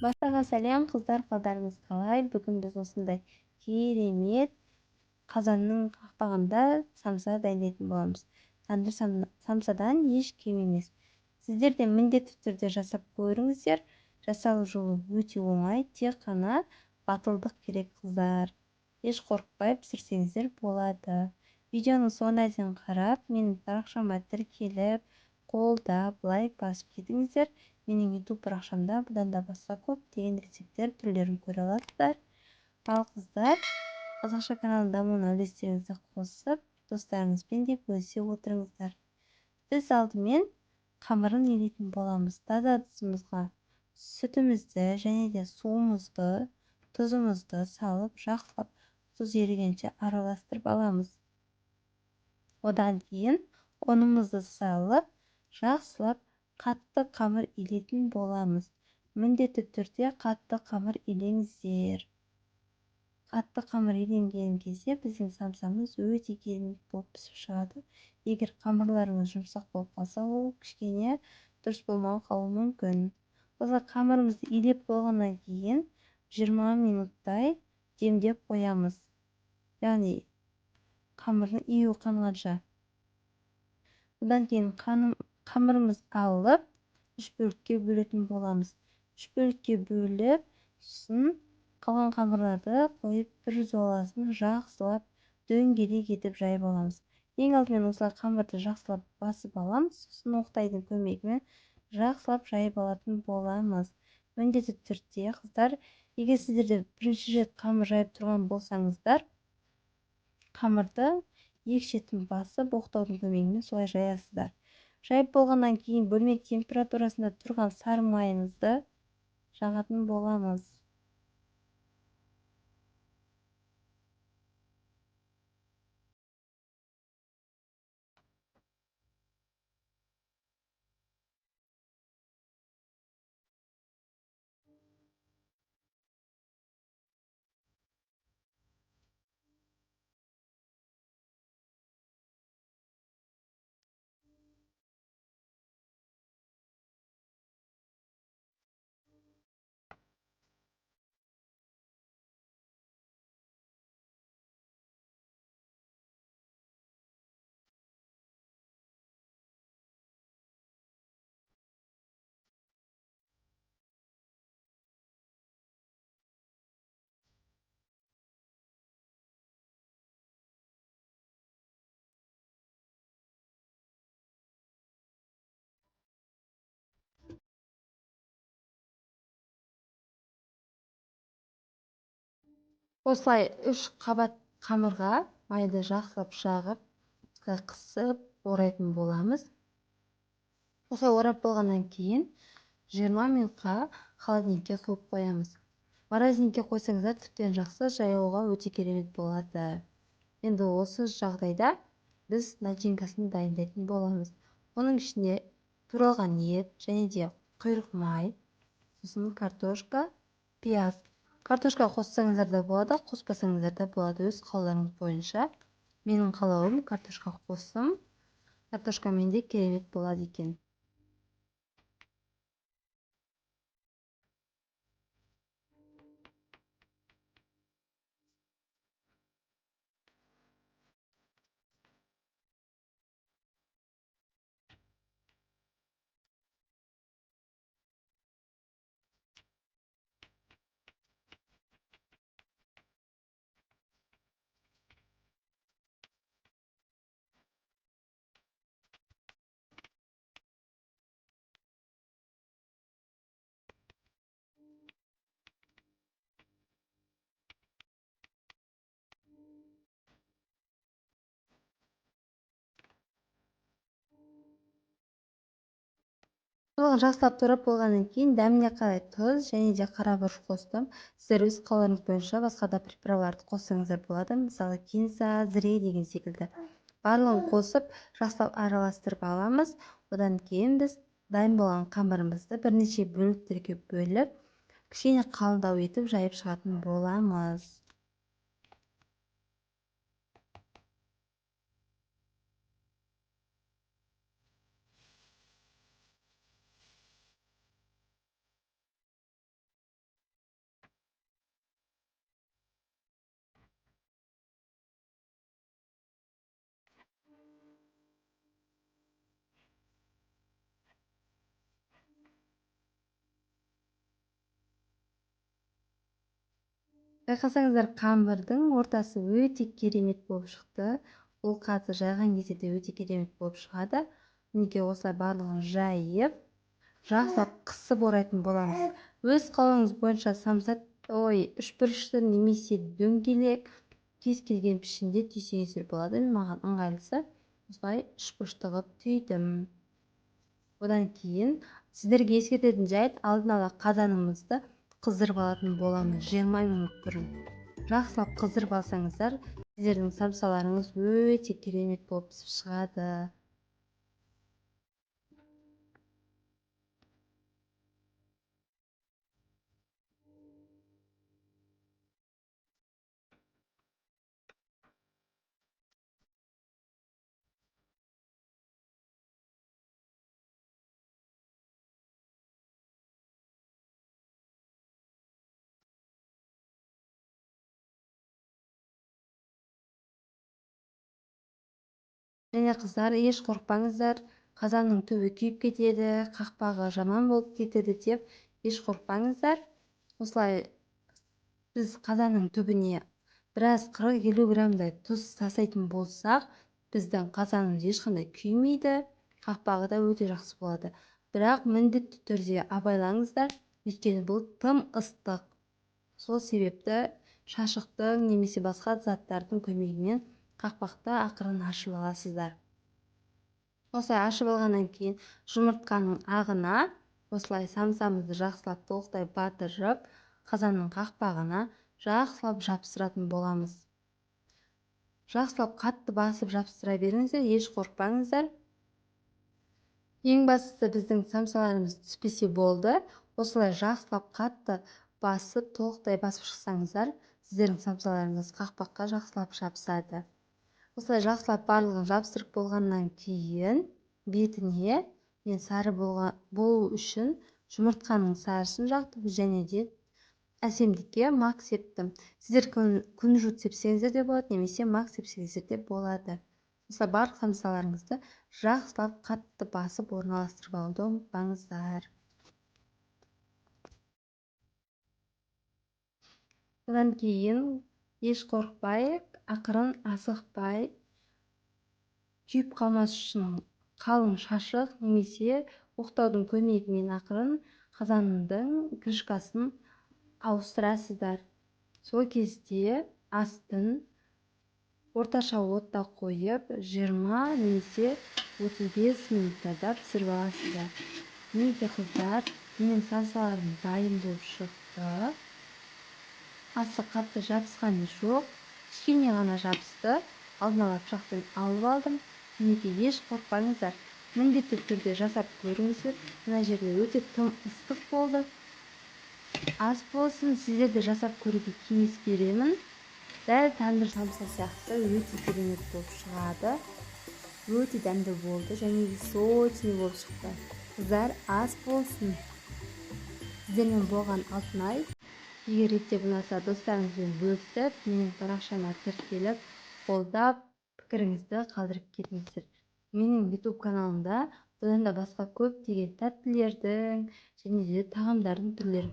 Баршаға сәлем қыздар, қалдарыңыз қалай? Бүгін біз осындай керемет қазанның қақпағында самса дайындайтын боламыз. Тандыр самсадан еш кем емес. Сіздер де міндетті түрде жасап көріңіздер. Жасалу жолы өте оңай, тек қана батылдық керек қыздар. Еш қорықпай пісірсеңіздер болады. Видеоның соңына дейін қарап, менің парақшама тіркеліп, қолдап, лайк басып кетіңіздер. Менің YouTube парақшамда бұдан да басқа көптеген рецепттер түрлерін көре аласыздар. Ал қыздар, қазақша каналының дамуына үлестеріңізді қосып, достарыңызбен де бөлісе отырыңыздар. Біз алдымен қамырын елейтін боламыз. Таза ыдысымызға сүтімізді және де суымызды, тұзымызды салып, жақсылап тұз ерігенше араластырып аламыз. Одан кейін ұнымызды салып, жақсылап қатты қамыр илейтін боламыз. Міндетті түрде қатты қамыр илеңіздер. Қатты қамыр иленген кезде біздің самсамыз өте керемет болып пісіп шығады. Егер қамырларыңыз жұмсақ болып қалса, ол кішкене дұрыс болмай қалуы мүмкін. Осылай қамырымызды илеп болғаннан кейін 20 минуттай демдеп қоямыз. Яғни қамырдың июі қанғанша. Одан кейін қамырымыз алып, 3 бөлікке бөлетін боламыз. 3 бөлікке бөліп, сосын қалған қамырларды қойып, бір золасын жақсылап дөңгелек етіп жайып аламыз. Ең алдымен осылай қамырды жақсылап басып аламыз, сосын оқтайдың көмегімен жақсылап жайып алатын боламыз. Міндетті түрде қыздар, егер сіздерде бірінші рет қамыр жайып тұрған болсаңыздар, қамырды екі шетін басып, оқтаудың көмегімен солай жаясыздар. Жайып болғаннан кейін бөлме температурасында тұрған сары майымызды жағатын боламыз. Осылай 3 қабат қамырға майды жақсылап жағып, қысып орайтын боламыз. Осылай орап болғаннан кейін 20 минутқа холодильникке қойып қоямыз. Морозильникке қойсаңыздар тіптен жақсы, жаюға өте керемет болады. Енді осы жағдайда біз начинкасын дайындайтын боламыз. Оның ішіне туралған ет және де құйрық май, сосын картошка, пияз. Картошка қоссаңыздар да болады, қоспасаңыздар да болады, өз қалауларыңыз бойынша. Менің қалауым картошка қоссам, картошкамен де керемет болады екен. Соған жақсылап турап болғаннан кейін дәміне қарай тұз және де қарабұрыш қостым. Сіздер өз қалауларыңыз бойынша басқа да приправаларды қоссаңыздар болады. Мысалы кинза, зіре деген секілді. Барлығын қосып, жақсылап араластырып аламыз. Одан кейін біз дайын болған қамырымызды бірнеше бөліктерге бөліп, кішкене қалыңдау етіп жайып шығатын боламыз. байқасаңыздар, қамырдың ортасы өте керемет болып шықты. Ол қазір жайған кезде де өте керемет болып шығады. Мінекей осылай барлығын жайып, жақсылап қысып орайтын боламыз. Өз қалауыңыз бойынша самса үшбұрышты немесе дөңгелек кез келген пішінде түйсеңіздер болады. Маған ыңғайлысы осылай үшбұрышты қылып түйдім. Одан кейін сіздерге ескертетін жайт, алдын ала қазанымызды қыздырып алатын боламыз 20 минут бұрын. Жақсылап қыздырып алсаңыздар, сіздердің самсаларыңыз өте керемет болып пісіп шығады. Және қыздар, еш қорықпаңыздар, қазанның түбі күйіп кетеді, қақпағы жаман болып кетеді деп еш қорықпаңыздар. Осылай біз қазанның түбіне біраз 40-50 граммдай тұз тастайтын болсақ, біздің қазанымыз ешқандай күймейді, қақпағы да өте жақсы болады. Бірақ міндетті түрде абайлаңыздар, өйткені бұл тым ыстық. Сол себепті шашықтың немесе басқа заттардың көмегімен қақпақты ақырын ашып аласыздар. Осылай ашып алғаннан кейін жұмыртқаның ағына осылай самсамызды жақсылап толықтай батырып, қазанның қақпағына жақсылап жапсыратын боламыз. Жақсылап қатты басып жапсыра беріңіздер, еш қорықпаңыздар. Ең бастысы біздің самсаларымыз түспесе болды. Осылай жақсылап қатты басып, толықтай басып шықсаңыздар, сіздердің самсаларыңыз қақпаққа жақсылап жабысады. Осылай жақсылап барлығын жабыстырып болғаннан кейін бетіне мен сары болу үшін жұмыртқаның сарысын жақтым және де әсемдікке мак септім. Сіздер күнжіт сепсеңіздер де болады, немесе мак сепсеңіздер де болады. Осылай барлық самсаларыңызды жақсылап қатты басып орналастырып алуды ұмытпаңыздар. Одан кейін еш қорықпай, ақырын асықпай, күйіп қалмас үшін қалың шашық немесе оқтаудың көмегімен ақырын қазанның крышкасын ауыстырасыздар. Сол кезде астын орташа отта қойып 20 немесе 35 минуттарда пісіріп аласыздар. Мінекей қыздар, менің самсаларым дайын болып шықты. Асты қатты жабысқан жоқ, кішкене ғана жабысты. Алдын ала пышақпен алып алдым. Мінекей, еш қорықпаңыздар, міндетті түрде жасап көріңіздер. Мына жерде өте тым ыстық болды. Аз болсын, сіздер де жасап көруге кеңес беремін. Дәл тандыр самса сияқты өте керемет болып шығады. Өте дәмді болды және де сочный болып шықты. Қыздар, аз болсын. Сіздермен болған Алтынай. Егер рецепт ұнаса, достарыңызбен бөлісіп, менің парақшама тіркеліп, қолдап, пікіріңізді қалдырып кетіңіздер. Менің YouTube каналымда бұдан да басқа көптеген тәттілердің және де тағамдардың түрлері